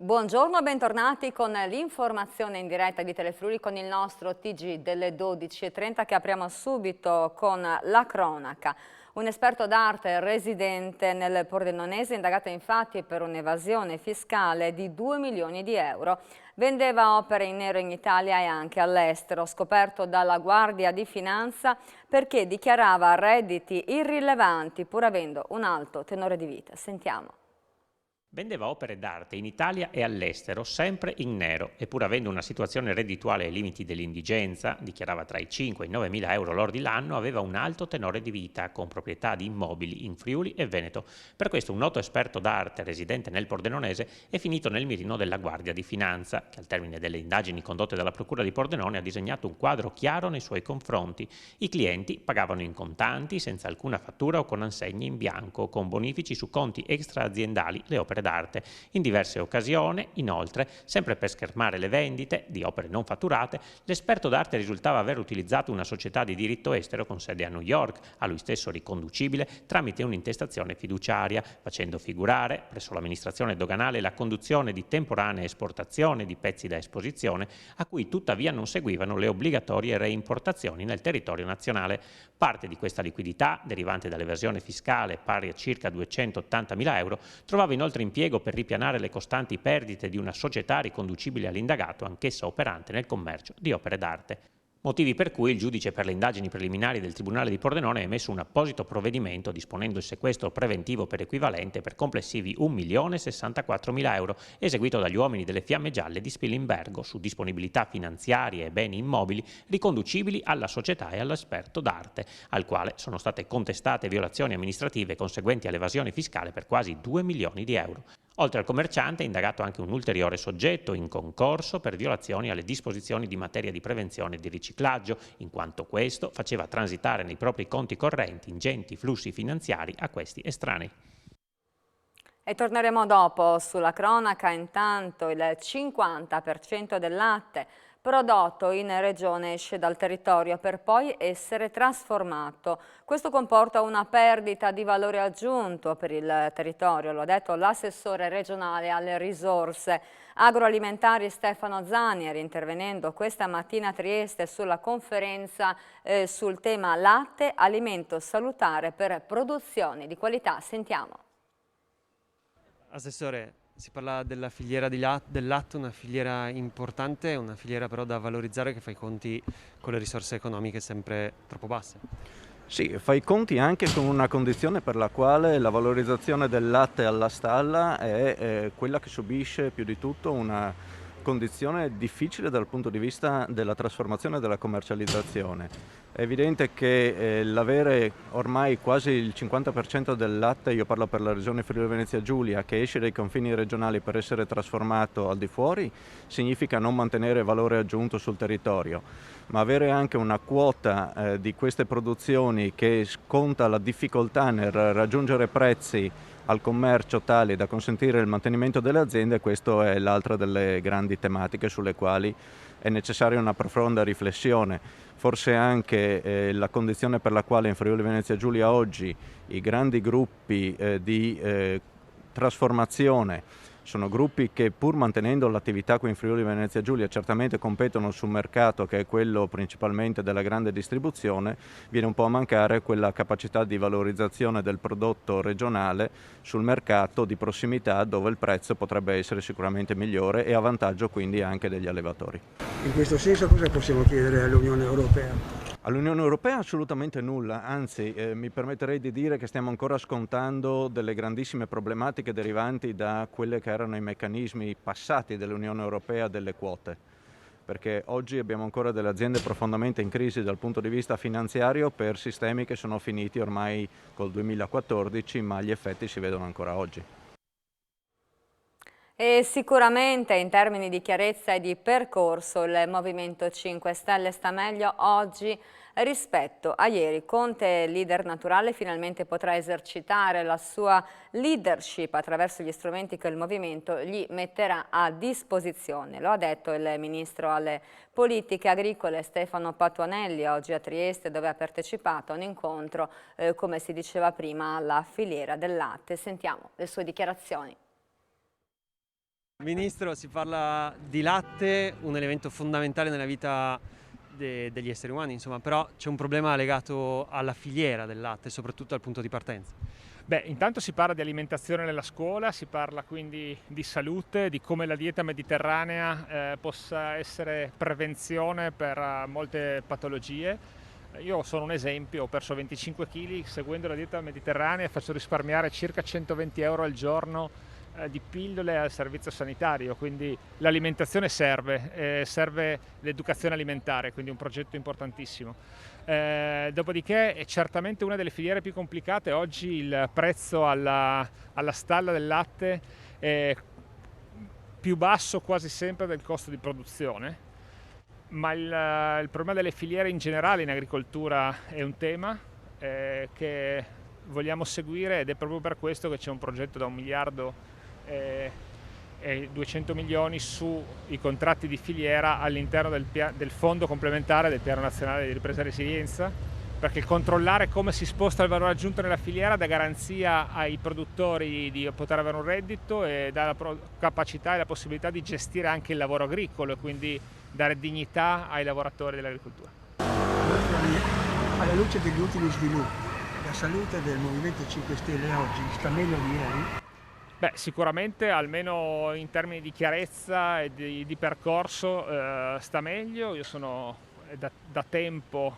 Buongiorno, bentornati con l'informazione in diretta di Telefriuli con il nostro TG delle 12:30 che apriamo subito con la cronaca. Un esperto d'arte residente nel Pordenonese, indagato infatti per un'evasione fiscale di 2 milioni di euro. Vendeva opere in nero in Italia e anche all'estero, scoperto dalla Guardia di Finanza perché dichiarava redditi irrilevanti pur avendo un alto tenore di vita. Sentiamo. Vendeva opere d'arte in Italia e all'estero, sempre in nero, e pur avendo una situazione reddituale ai limiti dell'indigenza, dichiarava tra i 5 e i 9 mila euro lordi l'anno, aveva un alto tenore di vita, con proprietà di immobili in Friuli e Veneto. Per questo un noto esperto d'arte residente nel Pordenonese è finito nel mirino della Guardia di Finanza, che al termine delle indagini condotte dalla Procura di Pordenone ha disegnato un quadro chiaro nei suoi confronti. I clienti pagavano in contanti, senza alcuna fattura o con assegne in bianco, con bonifici su conti extraaziendali le opere d'arte. In diverse occasioni, inoltre, sempre per schermare le vendite di opere non fatturate, l'esperto d'arte risultava aver utilizzato una società di diritto estero con sede a New York, a lui stesso riconducibile tramite un'intestazione fiduciaria, facendo figurare presso l'amministrazione doganale la conduzione di temporanea esportazione di pezzi da esposizione, a cui tuttavia non seguivano le obbligatorie reimportazioni nel territorio nazionale. Parte di questa liquidità, derivante dall'evasione fiscale pari a circa 280 mila euro, trovava inoltre impiego per ripianare le costanti perdite di una società riconducibile all'indagato, anch'essa operante nel commercio di opere d'arte. Motivi per cui il giudice per le indagini preliminari del Tribunale di Pordenone ha emesso un apposito provvedimento disponendo il sequestro preventivo per equivalente per complessivi 1.064.000 euro, eseguito dagli uomini delle Fiamme Gialle di Spilimbergo su disponibilità finanziarie e beni immobili riconducibili alla società e all'esperto d'arte, al quale sono state contestate violazioni amministrative conseguenti all'evasione fiscale per quasi 2 milioni di euro. Oltre al commerciante è indagato anche un ulteriore soggetto in concorso per violazioni alle disposizioni di materia di prevenzione e di riciclaggio, in quanto questo faceva transitare nei propri conti correnti ingenti flussi finanziari a questi estranei. E torneremo dopo sulla cronaca. Intanto il 50% del latte prodotto in regione esce dal territorio per poi essere trasformato. Questo comporta una perdita di valore aggiunto per il territorio, lo ha detto l'assessore regionale alle risorse agroalimentari Stefano Zanieri, intervenendo questa mattina a Trieste sulla conferenza sul tema latte, alimento salutare per produzioni di qualità. Sentiamo. Assessore, si parla della filiera del latte, una filiera importante, una filiera però da valorizzare che fa i conti con le risorse economiche sempre troppo basse. Sì, fa i conti anche con una condizione per la quale la valorizzazione del latte alla stalla è quella che subisce più di tutto una condizione difficile dal punto di vista della trasformazione e della commercializzazione. È evidente che l'avere ormai quasi il 50% del latte, io parlo per la regione Friuli Venezia Giulia, che esce dai confini regionali per essere trasformato al di fuori, significa non mantenere valore aggiunto sul territorio, ma avere anche una quota di queste produzioni che sconta la difficoltà nel raggiungere prezzi al commercio tali da consentire il mantenimento delle aziende, questa è l'altra delle grandi tematiche sulle quali è necessaria una profonda riflessione. Forse anche la condizione per la quale in Friuli Venezia Giulia oggi i grandi gruppi di trasformazione sono gruppi che, pur mantenendo l'attività qui in Friuli Venezia Giulia, certamente competono sul mercato che è quello principalmente della grande distribuzione, viene un po' a mancare quella capacità di valorizzazione del prodotto regionale sul mercato di prossimità, dove il prezzo potrebbe essere sicuramente migliore e a vantaggio quindi anche degli allevatori. In questo senso cosa possiamo chiedere all'Unione Europea? All'Unione Europea assolutamente nulla, anzi mi permetterei di dire che stiamo ancora scontando delle grandissime problematiche derivanti da quelle che erano i meccanismi passati dell'Unione Europea delle quote, perché oggi abbiamo ancora delle aziende profondamente in crisi dal punto di vista finanziario per sistemi che sono finiti ormai col 2014, ma gli effetti si vedono ancora oggi. E sicuramente in termini di chiarezza e di percorso il Movimento 5 Stelle sta meglio oggi rispetto a ieri. Conte, leader naturale, finalmente potrà esercitare la sua leadership attraverso gli strumenti che il Movimento gli metterà a disposizione. Lo ha detto il Ministro alle Politiche Agricole Stefano Patuanelli oggi a Trieste, dove ha partecipato a un incontro, come si diceva prima, alla filiera del latte. Sentiamo le sue dichiarazioni. Ministro, si parla di latte, un elemento fondamentale nella vita degli esseri umani, insomma, però c'è un problema legato alla filiera del latte, soprattutto al punto di partenza. Beh, intanto si parla di alimentazione nella scuola, si parla quindi di salute, di come la dieta mediterranea possa essere prevenzione per molte patologie. Io sono un esempio, ho perso 25 kg seguendo la dieta mediterranea e faccio risparmiare circa 120 euro al giorno di pillole al servizio sanitario, quindi l'alimentazione serve l'educazione alimentare, quindi un progetto importantissimo. Dopodiché è certamente una delle filiere più complicate. Oggi il prezzo alla stalla del latte è più basso quasi sempre del costo di produzione, ma il problema delle filiere in generale in agricoltura è un tema che vogliamo seguire, ed è proprio per questo che c'è un progetto da 1 miliardo e 200 milioni sui contratti di filiera all'interno del fondo complementare del Piano Nazionale di Ripresa e Resilienza, perché controllare come si sposta il valore aggiunto nella filiera dà garanzia ai produttori di poter avere un reddito e dà la capacità e la possibilità di gestire anche il lavoro agricolo e quindi dare dignità ai lavoratori dell'agricoltura. Alla luce degli ultimi sviluppi, la salute del Movimento 5 Stelle oggi sta meglio di ieri? Beh, sicuramente, almeno in termini di chiarezza e di percorso, sta meglio. Io sono da tempo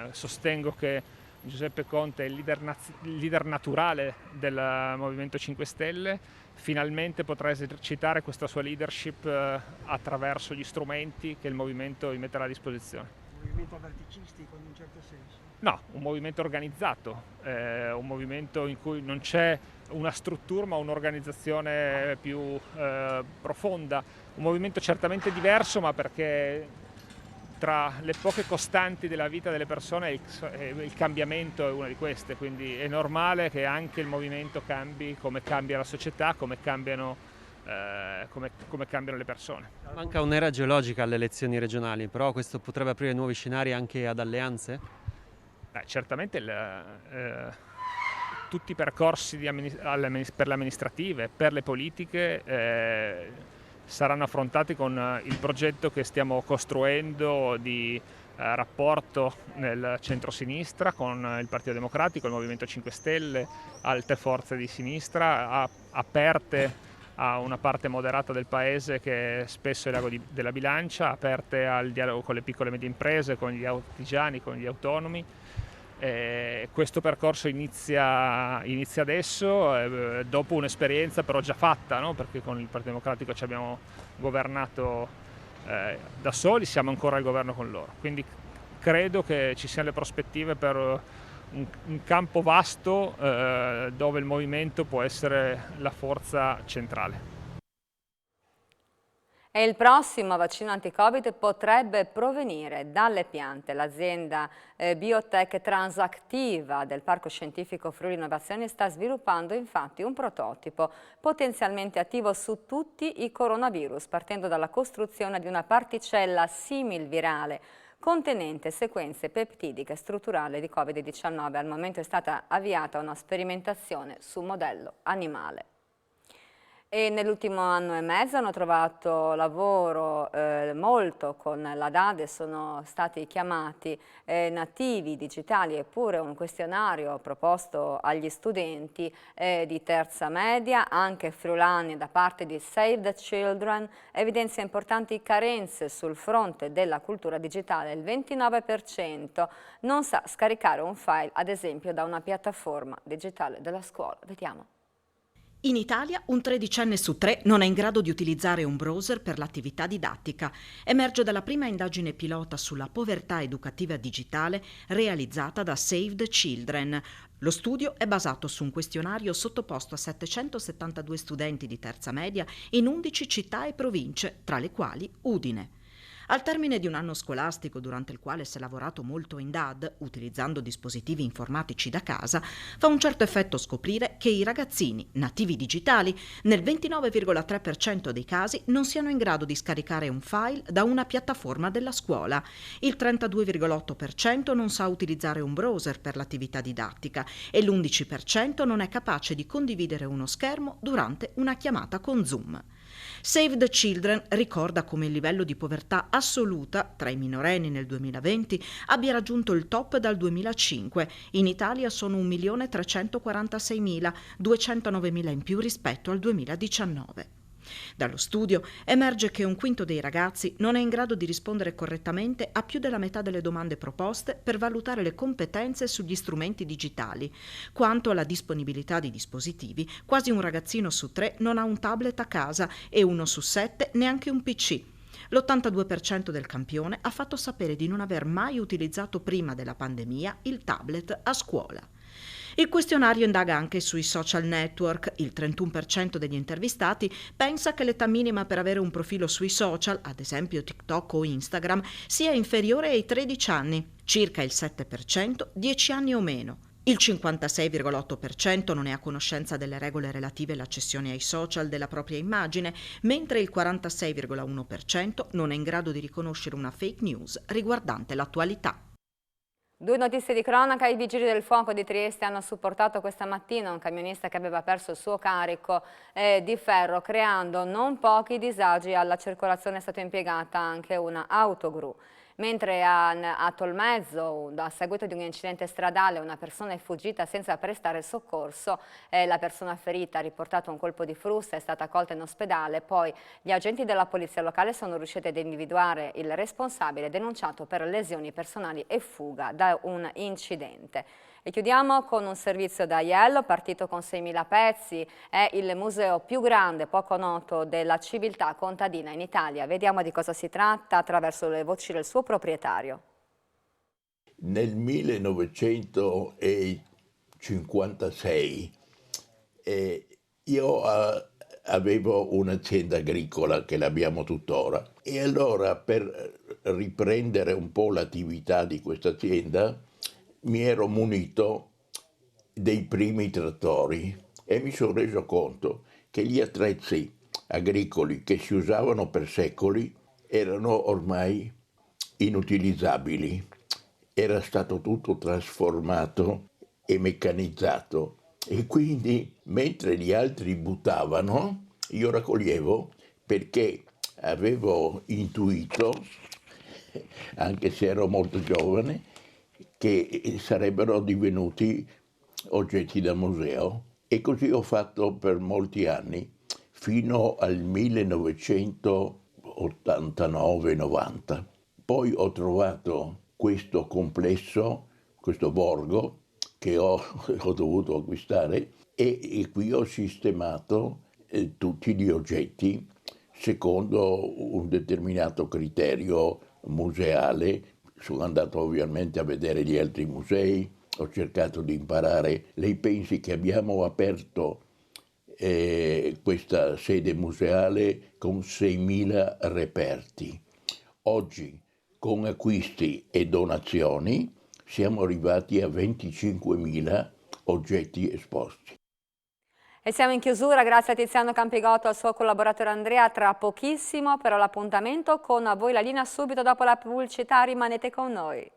sostengo che Giuseppe Conte è il leader naturale del Movimento 5 Stelle, finalmente potrà esercitare questa sua leadership attraverso gli strumenti che il Movimento gli metterà a disposizione. Un movimento verticistico in un certo senso? No, un movimento organizzato, un movimento in cui non c'è una struttura ma un'organizzazione più profonda, un movimento certamente diverso, ma perché tra le poche costanti della vita delle persone il cambiamento è una di queste, quindi è normale che anche il movimento cambi, come cambia la società, come cambiano le persone. Manca un'era geologica alle elezioni regionali, però questo potrebbe aprire nuovi scenari anche ad alleanze? Certamente tutti i percorsi per le amministrative, per le politiche saranno affrontati con il progetto che stiamo costruendo di rapporto nel centro-sinistra con il Partito Democratico, il Movimento 5 Stelle, altre forze di sinistra aperte a una parte moderata del paese che spesso è l'ago della bilancia, aperte al dialogo con le piccole e medie imprese, con gli artigiani, con gli autonomi. Questo percorso inizia adesso, dopo un'esperienza però già fatta, no? Perché con il Partito Democratico ci abbiamo governato da soli, siamo ancora al governo con loro, quindi credo che ci siano le prospettive per un campo vasto dove il movimento può essere la forza centrale. E il prossimo vaccino anti-Covid potrebbe provenire dalle piante. L'azienda Biotech Transactiva del Parco Scientifico Friuli Innovazioni sta sviluppando infatti un prototipo potenzialmente attivo su tutti i coronavirus, partendo dalla costruzione di una particella similvirale contenente sequenze peptidiche strutturali di Covid-19. Al momento è stata avviata una sperimentazione su modello animale. E nell'ultimo anno e mezzo hanno trovato lavoro molto con la DAD, sono stati chiamati nativi digitali, eppure un questionario proposto agli studenti di terza media, anche friulani, da parte di Save the Children, evidenzia importanti carenze sul fronte della cultura digitale. Il 29% non sa scaricare un file, ad esempio, da una piattaforma digitale della scuola. Vediamo. In Italia un 13enne su 3 non è in grado di utilizzare un browser per l'attività didattica. Emerge dalla prima indagine pilota sulla povertà educativa digitale realizzata da Save the Children. Lo studio è basato su un questionario sottoposto a 772 studenti di terza media in 11 città e province, tra le quali Udine. Al termine di un anno scolastico durante il quale si è lavorato molto in DAD, utilizzando dispositivi informatici da casa, fa un certo effetto scoprire che i ragazzini nativi digitali nel 29,3% dei casi non siano in grado di scaricare un file da una piattaforma della scuola. Il 32,8% non sa utilizzare un browser per l'attività didattica e l'11% non è capace di condividere uno schermo durante una chiamata con Zoom. Save the Children ricorda come il livello di povertà assoluta tra i minorenni nel 2020 abbia raggiunto il top dal 2005. In Italia sono 1.346.000, 209.000 in più rispetto al 2019. Dallo studio emerge che un quinto dei ragazzi non è in grado di rispondere correttamente a più della metà delle domande proposte per valutare le competenze sugli strumenti digitali. Quanto alla disponibilità di dispositivi, quasi un ragazzino su 3 non ha un tablet a casa e 1 su 7 neanche un PC. L'82% del campione ha fatto sapere di non aver mai utilizzato prima della pandemia il tablet a scuola. Il questionario indaga anche sui social network. Il 31% degli intervistati pensa che l'età minima per avere un profilo sui social, ad esempio TikTok o Instagram, sia inferiore ai 13 anni. Circa il 7%, 10 anni o meno. Il 56,8% non è a conoscenza delle regole relative all'accessione ai social della propria immagine, mentre il 46,1% non è in grado di riconoscere una fake news riguardante l'attualità. Due notizie di cronaca: i vigili del fuoco di Trieste hanno supportato questa mattina un camionista che aveva perso il suo carico di ferro, creando non pochi disagi alla circolazione. È stata impiegata anche una autogru. Mentre a Tolmezzo, a seguito di un incidente stradale, una persona è fuggita senza prestare soccorso. La persona ferita ha riportato un colpo di frusta, è stata accolta in ospedale. Poi gli agenti della polizia locale sono riusciti ad individuare il responsabile, denunciato per lesioni personali e fuga da un incidente. E chiudiamo con un servizio da Aiello, partito con 6.000 pezzi. È il museo più grande, poco noto, della civiltà contadina in Italia. Vediamo di cosa si tratta attraverso le voci del suo proprietario. Nel 1956 io avevo un'azienda agricola che l'abbiamo tuttora, e allora per riprendere un po' l'attività di questa azienda mi ero munito dei primi trattori e mi sono reso conto che gli attrezzi agricoli che si usavano per secoli erano ormai inutilizzabili. Era stato tutto trasformato e meccanizzato, e quindi mentre gli altri buttavano io raccoglievo, perché avevo intuito, anche se ero molto giovane, che sarebbero divenuti oggetti da museo. E così ho fatto per molti anni, fino al 1989-90. Poi ho trovato questo complesso, questo borgo, che ho dovuto acquistare, e qui ho sistemato tutti gli oggetti secondo un determinato criterio museale. Sono andato ovviamente a vedere gli altri musei, ho cercato di imparare. Lei pensi che abbiamo aperto questa sede museale con 6.000 reperti. Oggi, con acquisti e donazioni, siamo arrivati a 25.000 oggetti esposti. E siamo in chiusura, grazie a Tiziano Campigotto e al suo collaboratore Andrea. Tra pochissimo però l'appuntamento con A Voi la linea, subito dopo la pubblicità. Rimanete con noi.